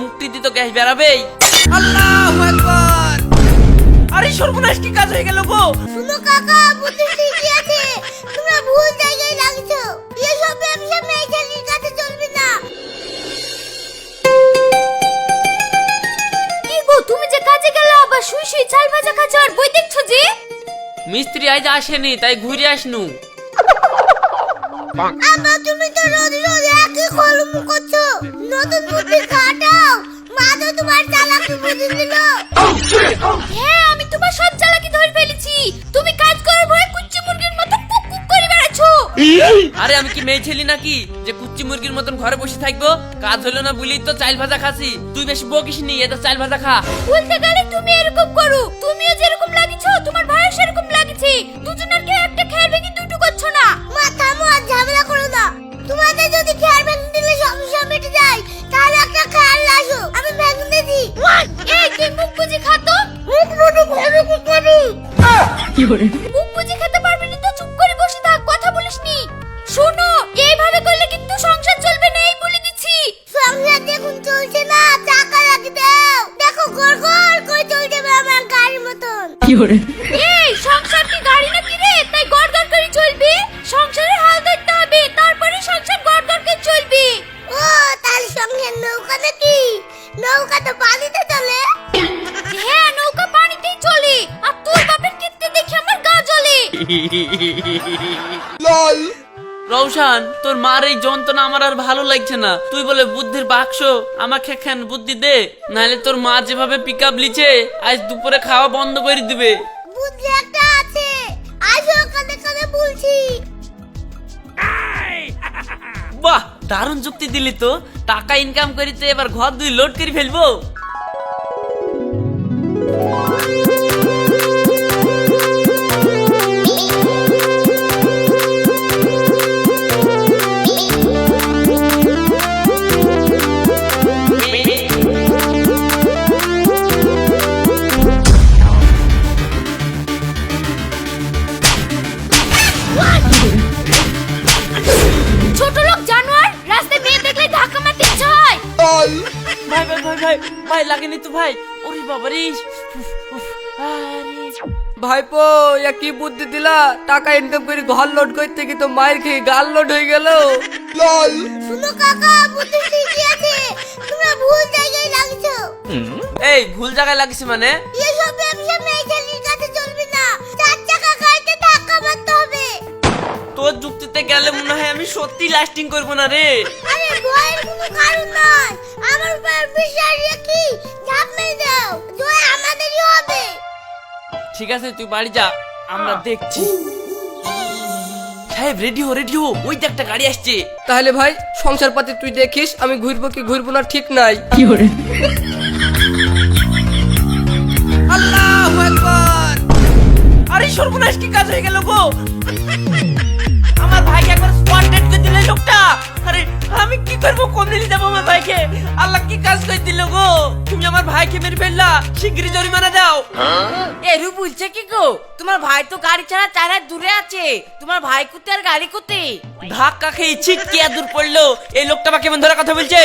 মুক্তি দিত গ্যাস বেরাবেই। আল্লাহু আকবার। আরে সর্বনাশ কি কাজ হয়ে গেল গো? শুনো কাকা, বুদ্ধি ঠিকই আছে, তোমরা ভুল জায়গায় লাগছো। এসব ব্যবসা মেয়ে ছেলের কাছে চলবে না। কি গো, তুমি যে কাজে গেলে আবার শুই শুই চাল ভাজা খাচ্ছ আর বই দেখছো যে? মিস্ত্রি আজ আসেনি তাই ঘুরে আসনু। আব্বা, তুমি তো রোজ রোজ একই কলম করছো, নতুন বুদ্ধি খাটাও। মা তো তোমার চালাকি বুদ্ধি দিল। হ্যাঁ, আমি তোমার সব চালাকি ধরে ফেলেছি। তুমি কাজ করো ভয়ে কুচ্চি মুরগির মতো কুক কুক করে বেড়াচ্ছো। আরে আমি কি মেয়ে ছেলে নাকি যে কুচ্চি মুরগির মতন ঘরে বসে থাকবো? কাজ হলো না বলি তো চাল ভাজা খাসি। তুই বেশি বকিস নি, এটা চাল ভাজা খা। বলতে গেলে তুমি এরকম করো, তুমিও যেরকম লাগিছো তোমার ভাইও সেরকম লাগিছে। দুজনের কে একটা খেয়ার ভেঙে দুটো করছো না। মা থামো, আর ঝামেলা করো না। তোমাদের যদি খেয়ার ভেঙে দিলে সমস্যা মিটে যায়, তাহলে একটা খেয়ার লাসো, আমি ভেঙে দিছি। এই তুই মুখ বুঝি খাতো, মুখ বুঝি ঘরে কি করবি? কি করে মুখ বুঝি খেতে পারবি না তো চুপ করে বসে থাক, কথা বলিস নি। শোনো, এইভাবে করলে কিন্তু সংসার চলবে না, এই বলে দিচ্ছি। সংসার দেখুন চলছে না, টাকা লাগি দাও। দেখো গড় গড় করে চলে যাবে আমার গাড়ির মতন। কি করে? এই সংসার কি গাড়ি নাকি রে, তাই গড় গড় করে চলবে? সংসারের হাল ধরতে হবে, তারপরে সংসার গড় গড় করে চলবে। ও তাহলে সংসার নৌকা নাকি? নৌকা তো পানিতে চলে। হ্যাঁ, নৌকা পানিতেই চলে। আর তোর বাপের কিত্তে দেখে আমার গা জ্বলে। লল। রৌশান, তোর মার এই যন্ত্রণা আমার আর ভালো লাগছে না। তুই বলে বুদ্ধির বাক্স, আমাকে একখান বুদ্ধি দে, নাহলে তোর মা যেভাবে পিকআপ লিছে আজ দুপুরে খাওয়া বন্ধ করে দিবে। বুদ্ধি একটা আছে, আসো কানে কানে বলছি। বাহ, দারুণ যুক্তি দিলি তো। টাকা ইনকাম করিতে এবার ঘর দুই লোড করে ফেলবো। ছোট লোক জানোয়ার, রাস্তায় মেয়ে দেখলে ধাক্কা মারতে ইচ্ছে হয়। লল। ভাই ভাই ভাই ভাই ভাই, লাগেনি তো ভাই। ওরে বাবারে, ভাইপো, এ কি বুদ্ধি দিলা? টাকা ইনকাম করে ঘর লোড করতে কি তো মায়ের খেয়ে গাল লোড হয়ে গেল। লল। শুনো কাকা, বুদ্ধি ঠিকই আছে, তোমরা ভুল জায়গায় লাগছো। এই ভুল জায়গায় লাগিস মানে? এসব ব্যবসা মেয়ে ছেলের কাছে চলবে না, চার চাকা গাড়িতে ধাক্কা মারতে হবে। তোর যুক্তিতে গেলে মনে হয় আমি সত্যি লাস্টিং করবো না রে। আরে ভয়ের কোনো কারণ নয়, আমার উপর বিশ্বাস রেখে ঝাঁপ মেরে দাও, জয় আমাদেরই হবে। ঠিক আছে, তুই বাড়ি যা, আমরা দেখছি। সাহেব রেডি হো, রেডি হো, ওই যে একটা গাড়ি আসছে। তাহলে ভাই সংসার পাতি তুই দেখিস, আমি ঘুরবো কি ঘুরবো না ঠিক নাই। কি করে? আল্লাহু আকবার। আরে সর্বনাশ কি কাজ হয়ে গেল গো? আমার ভাইকে একবার স্পট ডেড করে দিলে লোকটা। আরে আমি কি করবো, কোন দিকে যাবো আমার ভাইকে? আল্লাহ কি কাজ করে দিল গো? তুমি আমার ভাইকে মেরে ফেললা, শিগগিরই জরিমানা দাও। এরু বলছে কি গো, তোমার ভাই তো গাড়ি ছাড়া 4 হাত দূরে আছে। তোমার ভাই কুতে আর গাড়ি কুতে? ধাক্কা খেয়ে ছিটকে দূর পড়লো। এই লোকটা আমাকে কেমন ধরে কথা বলছে?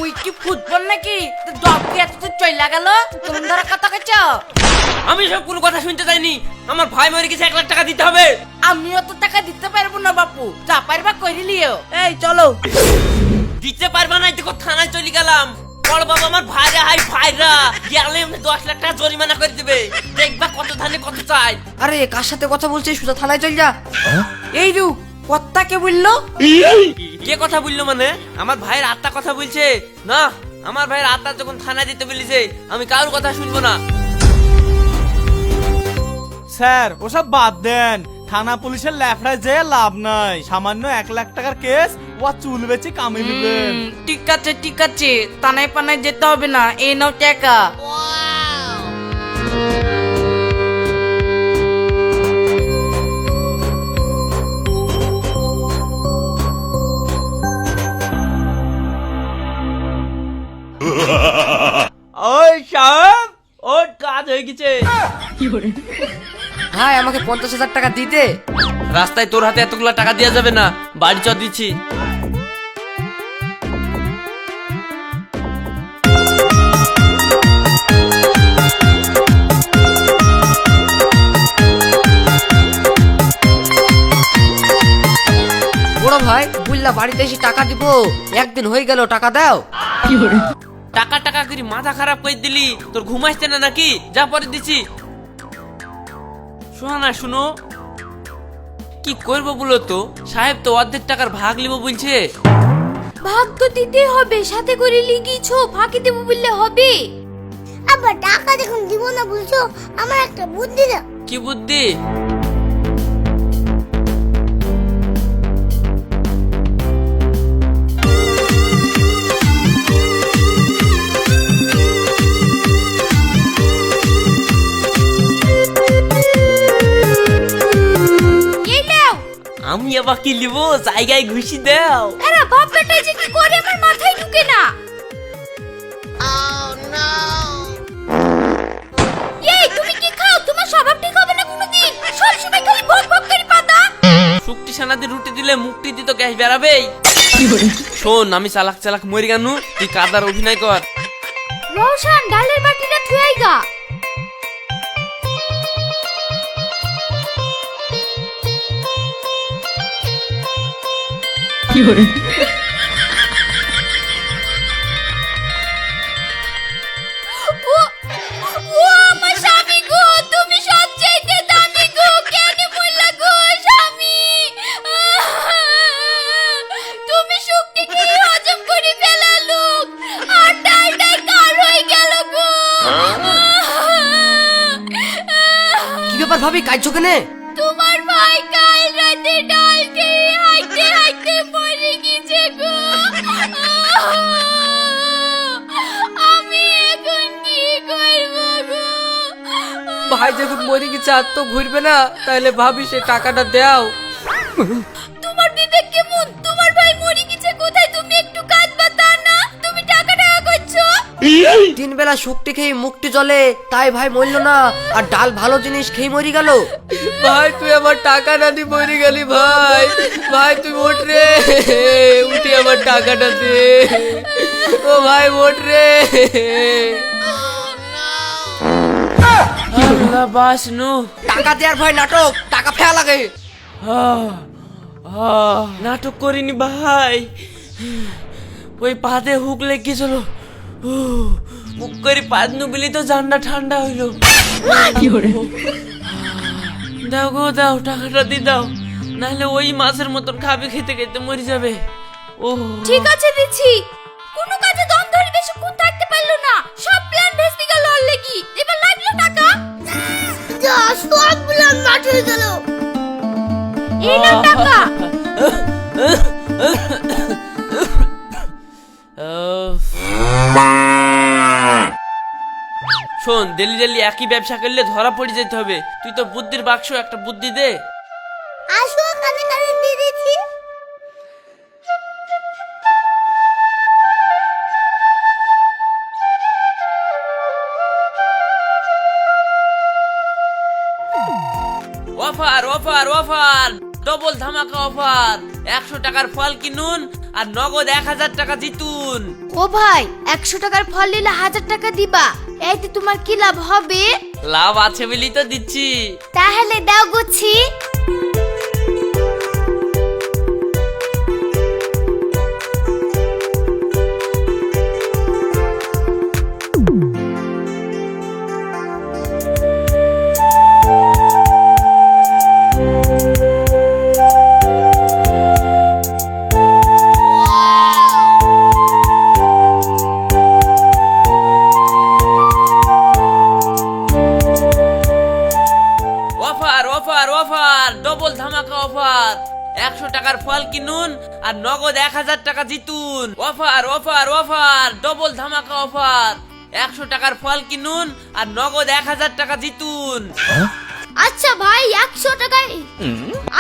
ওই কি ফুটবল নাকি? তো দবকে এত তো চইলা গেল, তুমি ধরে কথা কইছ? আমি সব কোনো কথা শুনতে চাইনি। আমার ভাই মরে গেছে, 1 লাখ টাকা দিতে হবে। আমিও তো টাকা দিতে পারবো না বাপু, যা পারবা কইরি লিও। এই চলো। দিতে পারবা না, দেখো থানায় চলে গেলাম। বড় বাবা আমার ভাইরা, হাই ভাইরা গেলে 10 লাখ টাকা জরিমানা করে দিবে। দেখবা কত ধানে কত চাই। আরে কার সাথে কথা বলছিস? সোজা থানায় চল যা। এই রু কত্তা কে বললো? কে কথা বললো মানে? আমার ভাইয়ের আত্মা কথা বলছে না। আমার ভাইয়ের আত্মা যখন থানায় যেতে বলেছে, আমি কারোর কথা শুনবো না। স্যার ওসব বাদ দেন, থানা পুলিশের ল্যাফড়ায় যে লাভ নাই। সামান্য 1 লাখ টাকার কেস, ও চুল বেচে কামিয়ে দিবেন। ঠিক আছে ঠিক আছে, তানায় পানায় যেতে হবে না, এই নাও টাকা। ওই সাহেব, ওর কাজ হয়ে গেছে। ভাই আমাকে 50,000 টাকা দিতে। রাস্তায় তোর হাতে এতগুলো টাকা দেওয়া যাবে না, বাড়ি চ দিচ্ছি। বাড়িতে এসে টাকা দিব, একদিন হয়ে গেল, টাকা দাও। টাকা টাকা করে মাথা খারাপ করে দিলি, তোর ঘুম আসছে না নাকি? যা পরে দিছি। শোনো না, শুনো, কি করবো বলো তো? সাহেব তো অর্ধেক টাকার ভাগ নিব বলছে। ভাগ তো দিতে হবে, সাথে করে লিখিয়েছো, ফাঁকি দেবো বললে হবে? আবার টাকা দেখুন দিব না বলছো, আমার একটা বুদ্ধি দাও। কি বুদ্ধি? এই নাও। আমি আবার কি লিব? জায়গায় ঘুষি দাও। আরে বাপ বেটা যে কি করে আমার মাথায় ঢুকে না। এই তুমি কি খাও? তোমার স্বভাব ঠিক হবে না কোনোদিন, সব সময় খালি ভক ভক করে পাতা। শুকটি সানাতে রুটি দিলে মুখটি দিত গ্যাস বেরাবেই। শোন, আমি চালাক চালাক মরি কেন, তুই কাদার অভিনয় কর। রওশন ডালের বাটিটা থুয়াই গা। ও ও আমার স্বামী গো, তুমি সবচাইতে দামি গো, কেন বললা গো স্বামী? তুমি শুকটি কি হজম করে ফেলালো, আর ডালটাই কার হয়ে গেল গো। কি ব্যাপার ভাবি, কাঁদছো কেনে? তোমার ভাই কাল রাতে ডাল খেয়ে হাইতে হাইতে মরে গেছে গো। আমি এখন কি করব গো? ভাই যখন মরে গেছে আর তো ঘুরবে না, তাহলে ভাবি সে টাকাটা দাও। তোমার বিবেক কেমন? তোমার ভাই মরে গেছে, কোথায় তুমি একটু কাঁদবা তা না? তুমি টাকা টাকা করছো। 3 বেলা শুকটি খেয়ে মুখটি জ্বলে, তাই ভাই মরল না, আর ডাল ভালো জিনিস খেয়ে মরে গেল। ভাই তুই আমার টাকা না দিয়ে মরে গেলি ভাই। ভাই তুই ওঠ রে, উঠে আমার টাকাটা দে। ও ভাই ওঠ রে। আল্লাহ বাসনু। টাকা দেওয়ার ভয় নাটক, টাকা ফেয়া লাগে। নাটক করিনি ভাই, ওই পাতে হুক লেগেছিল, মুখ করে পাদনু বিলি তো জানটা ঠান্ডা হইলো। দাও গো দাও, টাকাটা দিয়ে দাও, নাহলে ওই মাছের মতন খাবে খেতে খেতে মরে যাবে। ও ঠিক আছে দিচ্ছি। কোনো কাজে দম ধরে বেশিক্ষণ থাকতে পারলো না, সব প্ল্যান ভেস্তে গেল ওর লেগি। এবার লাগলো টাকা, যা সব প্ল্যান মাঠ হয়ে গেল। এই না টাকা। শোন, ডেলি ডেলি একই ব্যবসা করলে ধরা পড়ে যেতে হবে। তুই তো বুদ্ধির বাক্স, একটা বুদ্ধি দে। আসো কানে কানে দিয়ে দিচ্ছি। অফার অফার অফার, ডবল ধামাকা অফার। 100 টাকার ফল কিনুন আর নগদ 1000 টাকা জিতুন। ও ভাই, 100 টাকার ফল নিলে 1000 টাকা দিবা, এতে তোমার কি লাভ হবে? লাভ আছে বলি তো দিচ্ছি। তাহলে দাও গুচ্ছি। অফার অফার অফার, ডবল ধামাকা অফার। 100 টাকার ফল কিনুন আর নগদ 1000 টাকা জিতুন। অফার অফার অফার, ডবল ধামাকা অফার। 100 টাকার ফল কিনুন আর নগদ 1000 টাকা জিতুন। আচ্ছা ভাই 100 টাকায়,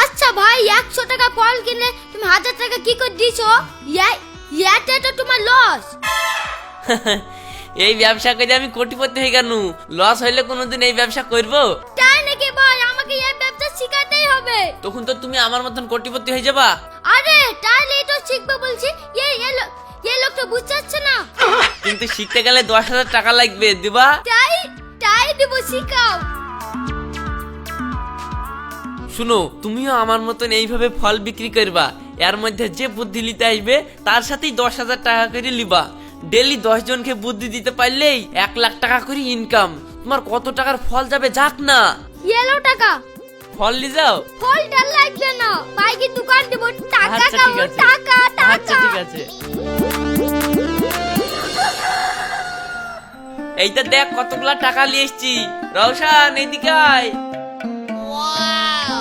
আচ্ছা ভাই 100 টাকা ফল কিনলে তুমি 1000 টাকা কি করে দিছো? ইয়াটা তো তোমার লস। এই ব্যবসা করে আমি কোটিপতি হয়ে গেল, লস হইলে কোনোদিন এই ব্যবসা করবো? তাই নাকি ভাই? আমাকে এই ব্যবসা শিখাতেই হবে। তখন তো তুমি আমার মতন কোটিপতি হয়ে যাবা। আরে তাহলে তো শিখবো বলছি। এই লোক তো বুঝতে পারছে না। কিন্তু শিখতে গেলে 10,000 টাকা লাগবে, দিবা? তাই দেবো, শিখাও। শুনো, তুমিও আমার মতন এইভাবে ফল বিক্রি করবা, এর মধ্যে যে বুদ্ধি নিতে আসবে তার সাথেই 10,000 টাকা করে লিবা। ডেলি 10 জনকে বুদ্ধি দিতে পারলেই 1 লাখ টাকা করে ইনকাম। তোমার কত টাকার ফল যাবে যাক না। ইয়েলো টাকা ফল লি যাও। ফল ডাল লাগবে না, বাইকে দোকান দেব, টাকা আচ্ছা, ঠিক খাবো, আছে। টাকা আচ্ছা টাকা। ঠিক আছে। এইটা দেখ কতগুলা টাকা নিয়ে এসছি। রওশন এদিকে আয়।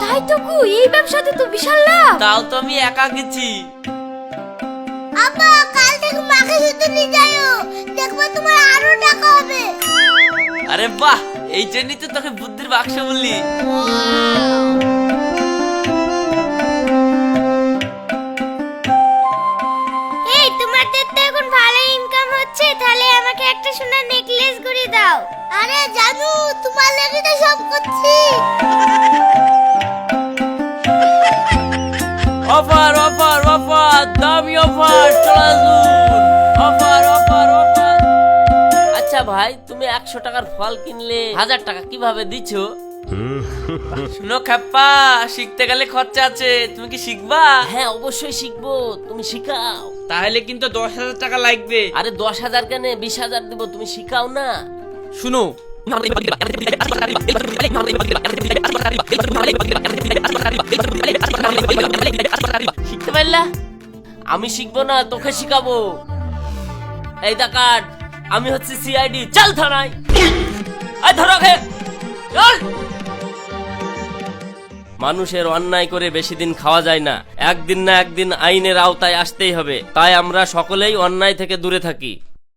তাই তো গো, এই ব্যবসাতে তো বিশাল লাভ। তাও তো আমি একা গেছি। আপা কাল থেকে মাকে শুধু নিয়ে যাও, দেখবো তোমার আরো টাকা হবে। আরে বাহ, এই জন্যই তো তোকে বুদ্ধির বাক্স বললি। এই তোমাদের তো এখন ভালো ইনকাম হচ্ছে, তাহলে আমাকে একটা সোনার নেকলেস করে দাও। আরে জানু, তোমার লাগি তো সব করছি। অফার অফার অফার, দামি অফার, চলে আসুন। Offer offer offer. আচ্ছা ভাই, তুমি 100 টাকার ফল কিনলে 1000 টাকা কিভাবে দিচ্ছ? শুনো খাপ্পা, শিখতে গেলে খরচা আছে, তুমি কি শিখবা? হ্যাঁ অবশ্যই শিখবো, তুমি শিখাও। তাহলে কিন্তু 10,000 টাকা লাগবে। আরে 10,000 কেন, 20,000 দেবো, তুমি শিখাও না। শুনো, শিখতে পারলা? আমি শিখবো না, তোকে শিখাবো। এই ডাকাত, আমি হচ্ছে সিআইডি, চল থানায়। এই ধরো ওকে, চল। মানুষের অন্যায় করে বেশি দিন খাওয়া যায় না, একদিন না একদিন আইনের আওতায় আসতেই হবে। তাই আমরা সকলেই অন্যায় থেকে দূরে থাকি।